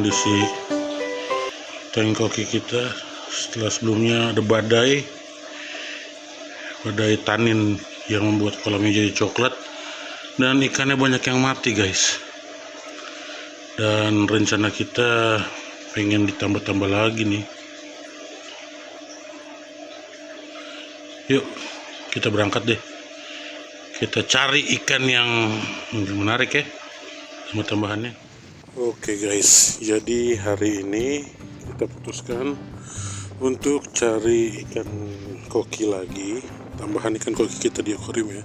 kondisi tank koki kita setelah sebelumnya ada badai tanin yang membuat kolamnya jadi coklat dan ikannya banyak yang mati guys. Dan rencana kita pengen ditambah-tambah lagi nih. Yuk kita berangkat deh, kita cari ikan yang menarik ya sama tambahannya. Oke guys, jadi hari ini kita putuskan untuk cari ikan koki lagi, tambahan ikan koki kita di akuarium ya.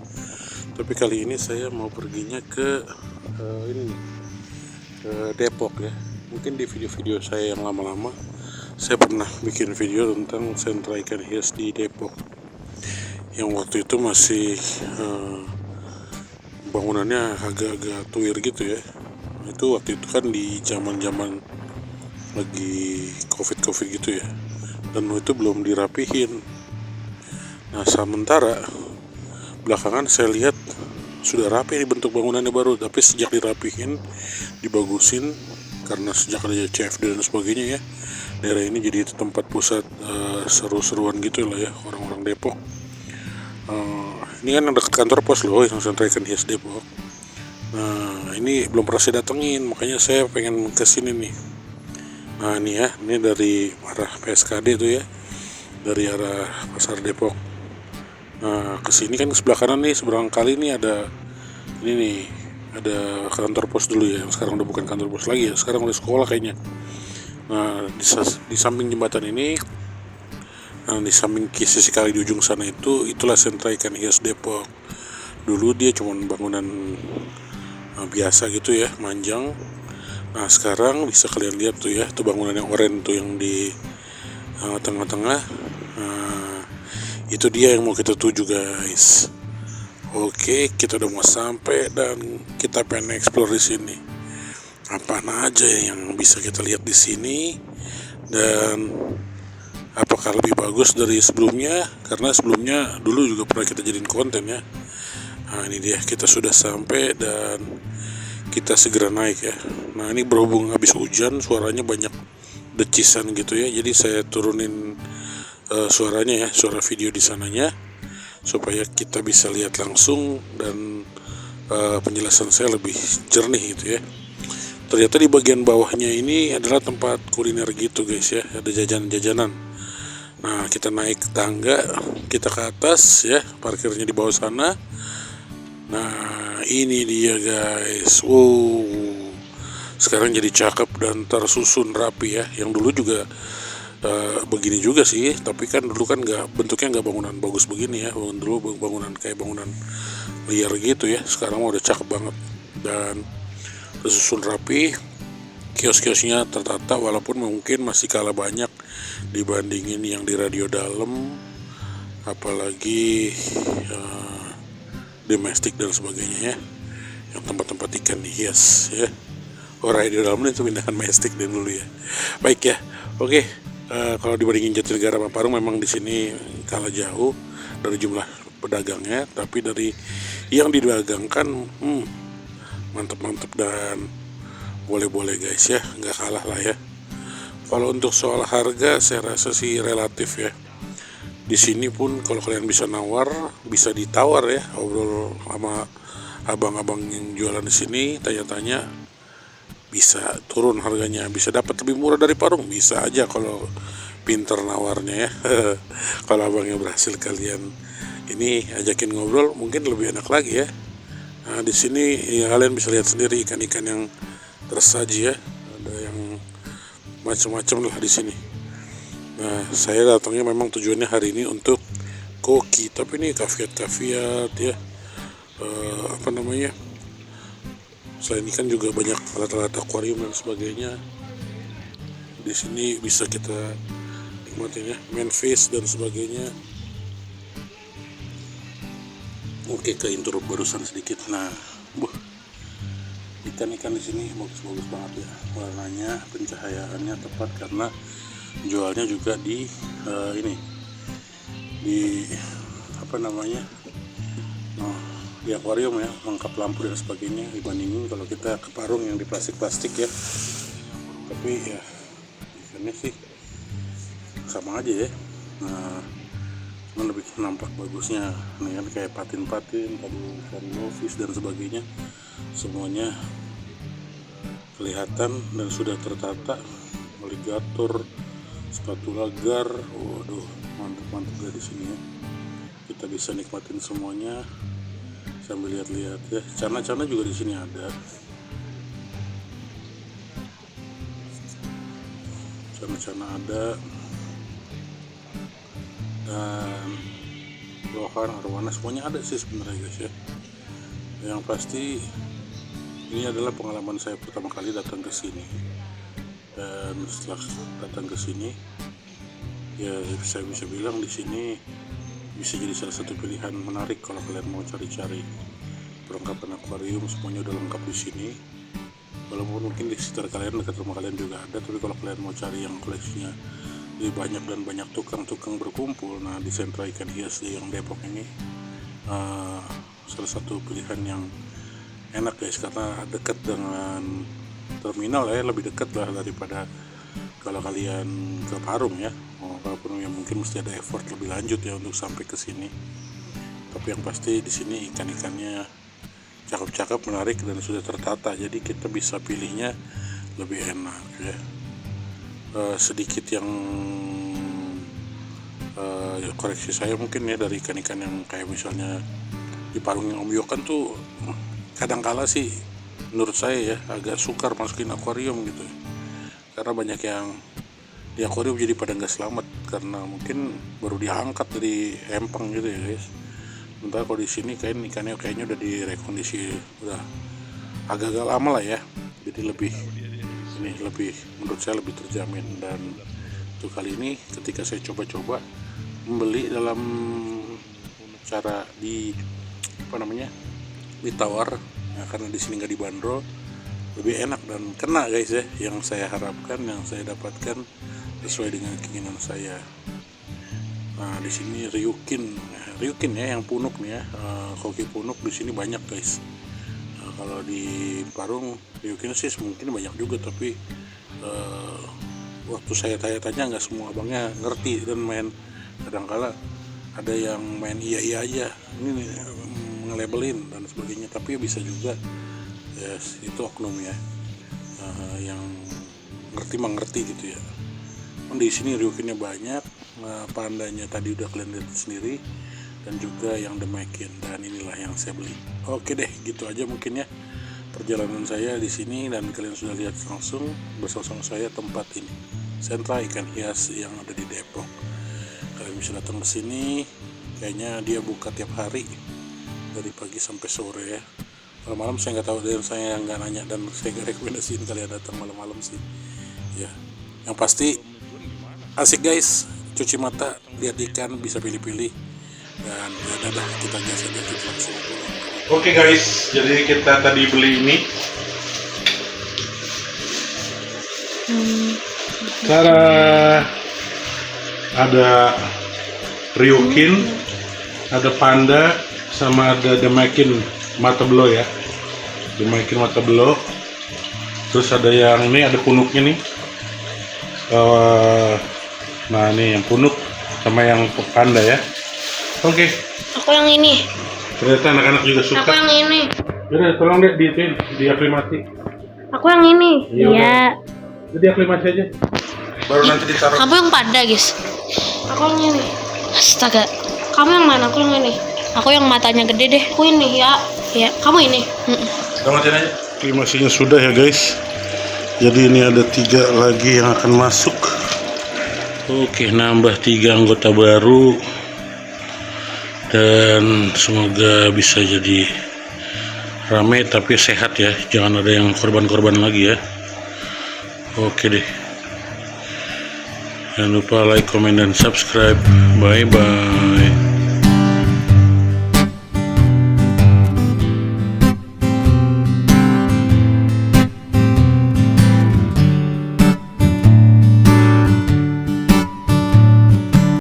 Tapi kali ini saya mau perginya ke Depok ya. Mungkin di video-video saya yang lama-lama saya pernah bikin video tentang sentra ikan hias di Depok, yang waktu itu masih bangunannya agak-agak tuir gitu ya. Itu waktu itu kan di zaman lagi covid gitu ya, dan itu belum dirapihin. Nah sementara belakangan saya lihat sudah rapi nih bentuk bangunannya baru, tapi sejak dirapihin, dibagusin, karena sejak ada CFD dan sebagainya ya, daerah ini jadi tempat pusat seru-seruan gitu lah ya orang-orang Depok. Ini kan dekat kantor pos loh yang sentra ikan hias Depok. Nah ini belum pernah saya datengin, makanya saya pengen kesini nih. Nah ini ya, ini dari arah PSKD itu ya, dari arah pasar Depok. Nah kesini kan ke sebelah kanan nih, seberang kali ini ada ini nih, ada kantor pos dulu ya, sekarang udah bukan kantor pos lagi ya, sekarang udah sekolah kayaknya. Nah di samping jembatan ini, nah di samping sisi kali di ujung sana itulah sentra ikan hias Depok. Dulu dia cuma bangunan biasa gitu ya, manjang. Nah sekarang bisa kalian lihat tuh ya, tuh bangunan yang oranye tuh yang di tengah-tengah. Nah itu dia yang mau kita tuju guys. Oke, kita udah mau sampai dan kita pengen explore di sini. Apa aja yang bisa kita lihat di sini dan apakah lebih bagus dari sebelumnya? Karena sebelumnya dulu juga pernah kita jadiin konten ya. Nah ini dia, kita sudah sampai dan kita segera naik ya. Nah ini berhubung habis hujan, suaranya banyak decisan gitu ya, jadi saya turunin suaranya ya, suara video di sananya, supaya kita bisa lihat langsung dan penjelasan saya lebih jernih gitu ya. Ternyata di bagian bawahnya ini adalah tempat kuliner gitu guys ya, ada jajanan-jajanan. Nah kita naik tangga, kita ke atas ya, parkirnya di bawah sana. Nah ini dia guys, wow, sekarang jadi cakep dan tersusun rapi ya. Yang dulu juga begini juga sih, tapi kan dulu kan bentuknya nggak bangunan bagus begini ya. Dulu bangunan kayak bangunan liar gitu ya. Sekarang udah cakep banget dan tersusun rapi. Kios-kiosnya tertata, walaupun mungkin masih kalah banyak dibandingin yang di radio dalam, apalagi domestik dan sebagainya ya, yang tempat-tempat ikan hias ya. Radio dalam itu pindahkan domestik dan dulu ya. Baik ya, oke. Kalau dibandingin Jatinegara sama Parung, memang di sini kalah jauh dari jumlah pedagangnya, tapi dari yang didagangkan mantep dan boleh guys ya, nggak kalah lah ya. Kalau untuk soal harga saya rasa sih relatif ya. Di sini pun kalau kalian bisa nawar, bisa ditawar ya, obrol sama abang-abang yang jualan di sini, tanya-tanya, bisa turun harganya, bisa dapat lebih murah dari Parung, bisa aja kalau pinter nawarnya ya. Kalau abangnya berhasil kalian ini ajakin ngobrol, mungkin lebih enak lagi ya. Nah di sini ya, kalian bisa lihat sendiri ikan-ikan yang tersaji ya, ada yang macam-macam lah di sini. Nah saya datangnya memang tujuannya hari ini untuk koki, tapi ini kaviat ya, selain ikan juga banyak alat-alat akuarium dan sebagainya. Di sini bisa kita nikmatin ya, main fish dan sebagainya. Oke, ke intro barusan sedikit. Nah, ikan-ikan di sini bagus-bagus banget ya, warnanya, pencahayaannya tepat, karena jualnya juga di di akuarium ya, lengkap lampu dan sebagainya, dibandingin kalau kita ke Parung yang di plastik ya. Tapi ya ikannya sih sama aja ya. Nah, cuman lebih nampak bagusnya nih kan, kayak patin-patin, tadi ikan novis dan sebagainya, semuanya kelihatan dan sudah tertata. Aligator, spatula gar, waduh mantap ya di sini ya. Kita bisa nikmatin semuanya sambil lihat-lihat ya. Cana-cana juga di sini ada. Cana-cana ada. Dan lohan, arwana semuanya ada sih sebenarnya guys ya. Yang pasti ini adalah pengalaman saya pertama kali datang ke sini. Dan setelah datang ke sini ya saya bisa bilang di sini bisa jadi salah satu pilihan menarik kalau kalian mau cari-cari perlengkapan akuarium. Semuanya udah lengkap di sini. Walaupun mungkin di sekitar kalian, dekat rumah kalian juga ada, tapi kalau kalian mau cari yang koleksinya lebih banyak dan banyak tukang-tukang berkumpul, nah di sentra ikan hias yang Depok ini salah satu pilihan yang enak guys, karena dekat dengan terminal ya, lebih dekat lah daripada kalau kalian ke Parung ya. Walaupun ya mungkin mesti ada effort lebih lanjut ya untuk sampai ke sini. Tapi yang pasti di sini ikan-ikannya cakep-cakep, menarik dan sudah tertata, jadi kita bisa pilihnya lebih enak ya. Sedikit yang koreksi saya mungkin ya dari ikan-ikan yang kayak misalnya di Parung yang Om Yokan tuh kadangkala sih menurut saya ya agak sukar masukin akuarium gitu ya. Karena banyak yang di akuarium jadi pada nggak selamat karena mungkin baru diangkat dari empang gitu ya guys. Sementara kalau di sini ikannya kayaknya udah direkondisi, udah agak-agak lama lah ya, jadi lebih menurut saya lebih terjamin. Dan untuk kali ini ketika saya coba-coba membeli dalam cara ditawar ya, karena di sini nggak dibanderol, lebih enak dan kena guys ya, yang saya harapkan, yang saya dapatkan sesuai dengan keinginan saya. Nah di sini Ryukin ya yang punuk nih ya, koki punuk di sini banyak guys. Kalau di Parung Ryukin sih mungkin banyak juga, tapi waktu saya tanya-tanya nggak semua abangnya ngerti dan main, kadangkala ada yang main iya aja, ini ngelabelin dan sebagainya, tapi bisa juga ya itu oknum ya, yang ngerti gitu ya. Di sini Ryukinnya banyak, pandanya tadi udah kalian lihat sendiri, dan juga yang Demakin, dan inilah yang saya beli. Oke deh, gitu aja mungkin ya perjalanan saya di sini, dan kalian sudah lihat langsung bersama saya tempat ini, sentra ikan hias yang ada di Depok. Kalian bisa datang ke sini, kayaknya dia buka tiap hari dari pagi sampai sore ya. Malam-malam saya nggak tahu, dan saya nggak nanya, dan saya nggak rekomendasiin kalian datang malam-malam sih ya. Yang pasti asik guys, cuci mata, lihat ikan, bisa pilih-pilih, dan ya udah kita gas aja, kita langsung pulang. Oke guys, jadi kita tadi beli ini. Cara ada Ryukin, ada panda, sama ada Demakin mata belau ya. Demakin mata belau. Terus ada yang ini, ada punuknya nih. Nah ini yang punuk sama yang panda ya. Oke. Aku yang ini. Ternyata anak-anak juga suka. Aku yang ini. Udah tolong deh diaklimasi. Aku yang ini. Iya. Jadi aklimasi aja. Baru nanti ditaruh. Kamu yang pada guys. Aku yang ini. Astaga. Kamu yang mana? Aku yang ini. Aku yang matanya gede deh. Aku ini ya. Ya. Kamu ini. Aklimasin aja. Aklimasinya sudah ya guys. Jadi ini ada 3 lagi yang akan masuk. Oke, nambah 3 anggota baru. Dan semoga bisa jadi rame tapi sehat ya. Jangan ada yang korban-korban lagi ya. Oke deh. Jangan lupa like, comment, dan subscribe. Bye-bye.